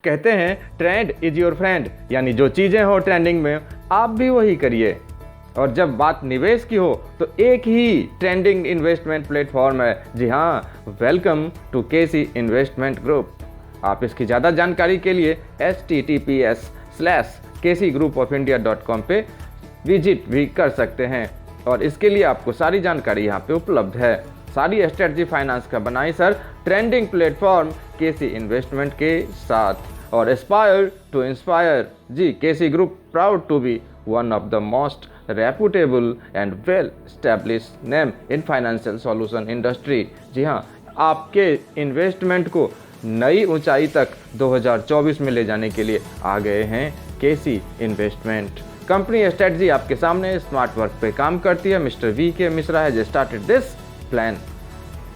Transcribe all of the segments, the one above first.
कहते हैं trend is your friend, यानी जो चीज़ें हो ट्रेंडिंग में आप भी वही करिए। और जब बात निवेश की हो तो एक ही ट्रेंडिंग इन्वेस्टमेंट प्लेटफॉर्म है। जी हाँ, welcome to KC investment group. आप इसकी ज़्यादा जानकारी के लिए https:/kcgroupofindia.com पे विजिट भी कर सकते हैं और इसके लिए आपको सारी जानकारी यहाँ पे उपलब्ध है। सारी स्ट्रेटजी फाइनेंस का बनाई sir trending platform KC investment के साथ और एस्पायर टू इंस्पायर। जी, KC group proud to be one of the most reputable and well established name in financial solution industry. जी हाँ, आपके इन्वेस्टमेंट को नई ऊंचाई तक 2024 में ले जाने के लिए आ गए हैं केसी इन्वेस्टमेंट। कंपनी स्ट्रेटजी आपके सामने स्मार्ट वर्क पे काम करती है। मिस्टर वी के मिश्रा है जो स्टार्टेड दिस प्लान।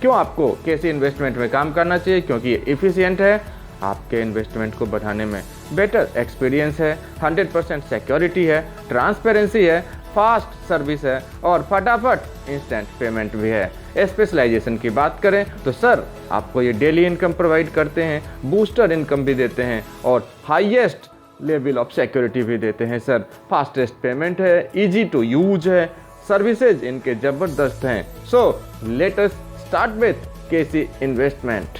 क्यों आपको केसी इन्वेस्टमेंट में काम करना चाहिए? क्योंकि ये इफिशियंट है, आपके इन्वेस्टमेंट को बढ़ाने में बेटर एक्सपीरियंस है, 100% सिक्योरिटी है, ट्रांसपेरेंसी है, फास्ट सर्विस है और फटाफट इंस्टेंट पेमेंट भी है। स्पेशलाइजेशन की बात करें तो सर आपको ये डेली इनकम प्रोवाइड करते हैं, बूस्टर इनकम भी देते हैं और हाईएस्ट लेवल ऑफ सिक्योरिटी भी देते हैं सर। फास्टेस्ट पेमेंट है, इजी टू यूज है, सर्विसेज इनके ज़बरदस्त हैं। So let us start with KC investment.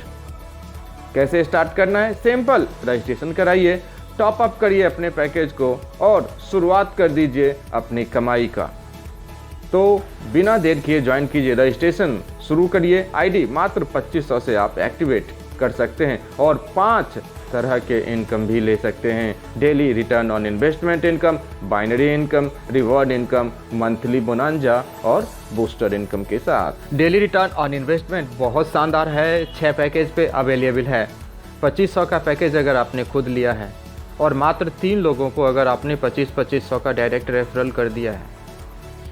कैसे स्टार्ट करना है? सिंपल, रजिस्ट्रेशन कराइए, टॉप अप करिए अपने पैकेज को और शुरुआत कर दीजिए अपनी कमाई का। तो बिना देर किए ज्वाइन कीजिए, रजिस्ट्रेशन शुरू करिए। आईडी मात्र 2500 से आप एक्टिवेट कर सकते हैं और 5 तरह के इनकम भी ले सकते हैं। Daily return on investment income, binary income, reward income, monthly bonanza और बूस्टर इनकम के साथ। डेली रिटर्न ऑन इन्वेस्टमेंट बहुत शानदार है, 6 पैकेज पे अवेलेबल है। 2500 का पैकेज अगर आपने खुद लिया है और मात्र 3 लोगों को अगर आपने 2500 का डायरेक्ट रेफरल कर दिया है,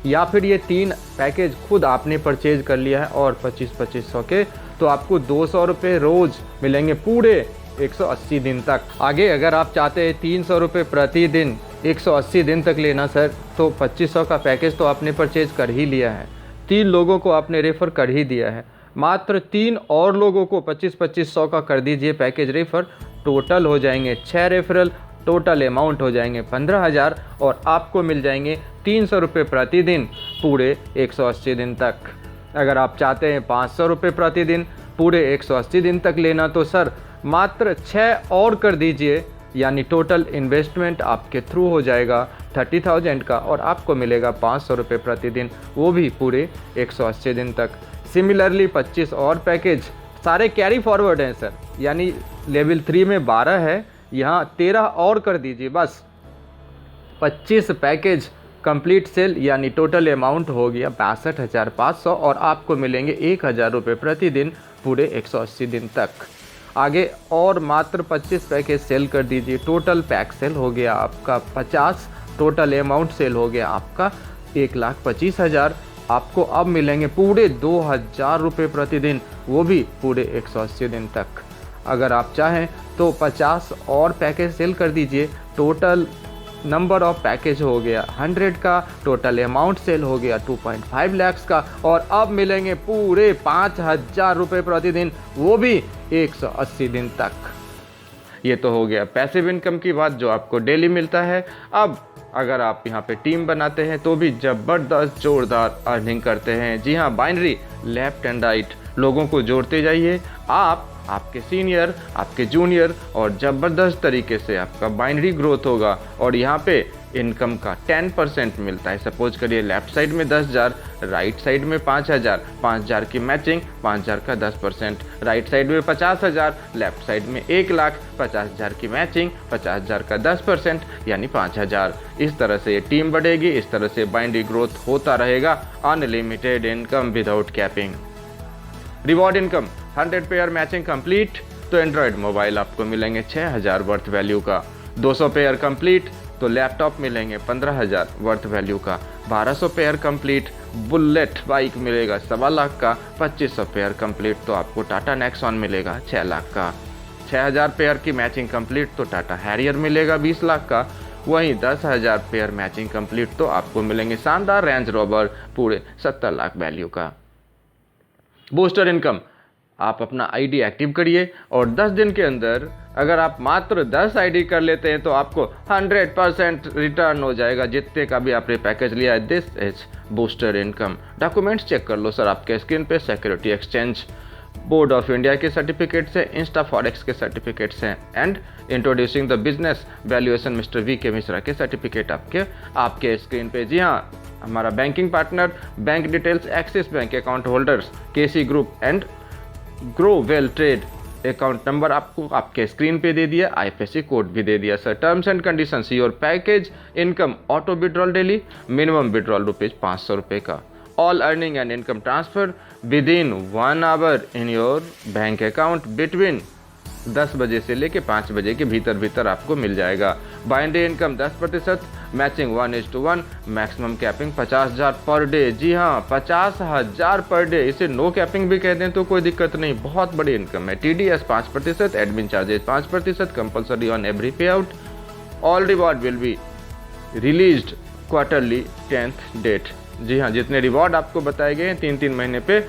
या फिर ये 3 पैकेज खुद आपने परचेज कर लिया है और 2500 के, तो आपको 200 रुपये रोज़ मिलेंगे पूरे 180 दिन तक। आगे अगर आप चाहते हैं 300 रुपये प्रतिदिन 180 दिन तक लेना सर, तो 2500 का पैकेज तो आपने परचेज कर ही लिया है, 3 लोगों को आपने रेफ़र कर ही दिया है, मात्र 3 और लोगों को 2500 का कर दीजिए पैकेज रेफ़र। टोटल हो जाएंगे 6 रेफरल, टोटल अमाउंट हो जाएंगे 15,000 और आपको मिल जाएंगे 300 रुपये प्रतिदिन पूरे 180 दिन तक। अगर आप चाहते हैं 500 रुपये प्रतिदिन पूरे 180 दिन तक लेना, तो सर मात्र 6 और कर दीजिए, यानी टोटल इन्वेस्टमेंट आपके थ्रू हो जाएगा 30,000 का और आपको मिलेगा 500 रुपये प्रतिदिन, वो भी पूरे 180 दिन तक। सिमिलरली 25 और पैकेज सारे कैरी फॉरवर्ड हैं सर, यानी लेवल 3 में 12 है, यहाँ 13 और कर दीजिए बस। 25 पैकेज कंप्लीट सेल, यानी टोटल अमाउंट हो गया 62,500 और आपको मिलेंगे 1,000 रुपये प्रतिदिन पूरे 180 दिन तक। आगे और मात्र 25 पैकेज सेल कर दीजिए, टोटल पैक सेल हो गया आपका 50, टोटल अमाउंट सेल हो गया आपका 1,25,000। आपको अब मिलेंगे पूरे 2,000 रुपये प्रतिदिन, वो भी पूरे 180 दिन तक। अगर आप चाहें तो 50 और पैकेज सेल कर दीजिए, टोटल नंबर ऑफ पैकेज हो गया 100 का, टोटल अमाउंट सेल हो गया 2.5 लाख का और अब मिलेंगे पूरे 5,000 रुपये प्रतिदिन, वो भी 180 दिन तक। ये तो हो गया पैसिव इनकम की बात जो आपको डेली मिलता है। अब अगर आप यहाँ पे टीम बनाते हैं तो भी ज़बरदस्त जोरदार अर्निंग करते हैं। जी हाँ, बाइनरी लेफ्ट एंड राइट लोगों को जोड़ते जाइए, आप, आपके सीनियर, आपके जूनियर, और ज़बरदस्त तरीके से आपका बाइनरी ग्रोथ होगा। और यहाँ पे इनकम का 10% मिलता है। सपोज करिए लेफ्ट साइड में 10,000, राइट साइड में 5,000, 5,000 की मैचिंग, 5,000 का 10%, राइट साइड में 50,000, लेफ्ट साइड में 1,00,000, 50,000 की मैचिंग, 50,000 का 10%, यानी 5,000। इस तरह से ये टीम बढ़ेगी, इस तरह से बाइनरी ग्रोथ होता रहेगा। Unlimited income without capping. Reward income 100 pair matching complete तो एंड्रॉयड मोबाइल आपको मिलेंगे 6,000 वर्थ वैल्यू का, 200 पेयर कंप्लीट तो लैपटॉप मिलेंगे 15,000 वर्थ वैल्यू का, 1200 पेयर कंप्लीट बुलेट बाइक मिलेगा 1.25 लाख का, 2500 पेयर कंप्लीट तो आपको टाटा नेक्सॉन मिलेगा 6 लाख का, 6,000 पेयर की मैचिंग कंप्लीट तो टाटा हैरियर मिलेगा 20 लाख का, वहीं 10,000 पेयर मैचिंग कंप्लीट तो आपको मिलेंगे शानदार रेंज रोवर पूरे 70 लाख वैल्यू का। बूस्टर इनकम आप अपना आईडी एक्टिव करिए और 10 दिन के अंदर अगर आप मात्र 10 आईडी कर लेते हैं तो आपको 100% रिटर्न हो जाएगा जितने का भी आपने पैकेज लिया है। This is booster income. Documents check कर लो सर, आपके स्क्रीन पे security exchange board of India के सर्टिफिकेट्स हैं, इंस्टा फॉरेक्स के सर्टिफिकेट्स हैं and introducing the business valuation mister V K Mishra के सर्टिफिकेट आपके स्क्रीन पे। जी हाँ, हमारा banking partner bank details Axis bank account holders KC group and Grow Well Trade account number आपको आपके स्क्रीन पे दे दिया, आईएफएससी कोड भी दे दिया sir. Terms and conditions, your package income auto withdrawal daily, minimum withdrawal ₹500 का, all earning and income transfer within 1 hour in your bank account between 10 बजे से लेके 5 बजे के भीतर आपको मिल जाएगा। Binary income 10%, matching 1:1, maximum capping 50,000 per day. जी हाँ, 50,000 पर डे, इसे नो कैपिंग भी कह दें तो कोई दिक्कत नहीं, बहुत बड़ी इनकम है। TDS 5%, admin charges 5%, compulsory on every pay out. All reward will be released quarterly 10th date. जी हाँ, जितने रिवॉर्ड आपको बताए गए हैं 3-3 महीने पे,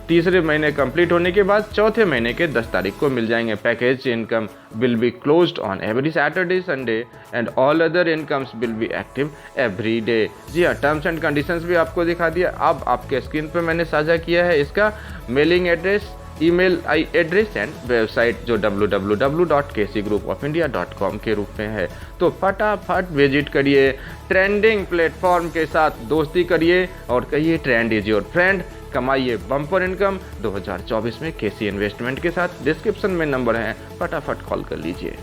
तीसरे महीने कंप्लीट होने के बाद चौथे महीने के 10 तारीख को मिल जाएंगे। Package income will be closed on every Saturday Sunday and all other incomes will be active every day. जी हाँ, टर्म्स एंड कंडीशंस भी आपको दिखा दिया। अब आपके स्क्रीन पे मैंने साझा किया है इसका mailing address, email address and website जो www.kcgroupofindia.com के रूप में है। तो फटाफट विजिट करिए, ट्रेंडिंग प्लेटफॉर्म के साथ दोस्ती करिए और कहिए ट्रेंड इज योर फ्रेंड। कमाइए बम्पर इनकम 2024 में केसी इन्वेस्टमेंट के साथ। डिस्क्रिप्शन में नंबर है, फटाफट कॉल कर लीजिए।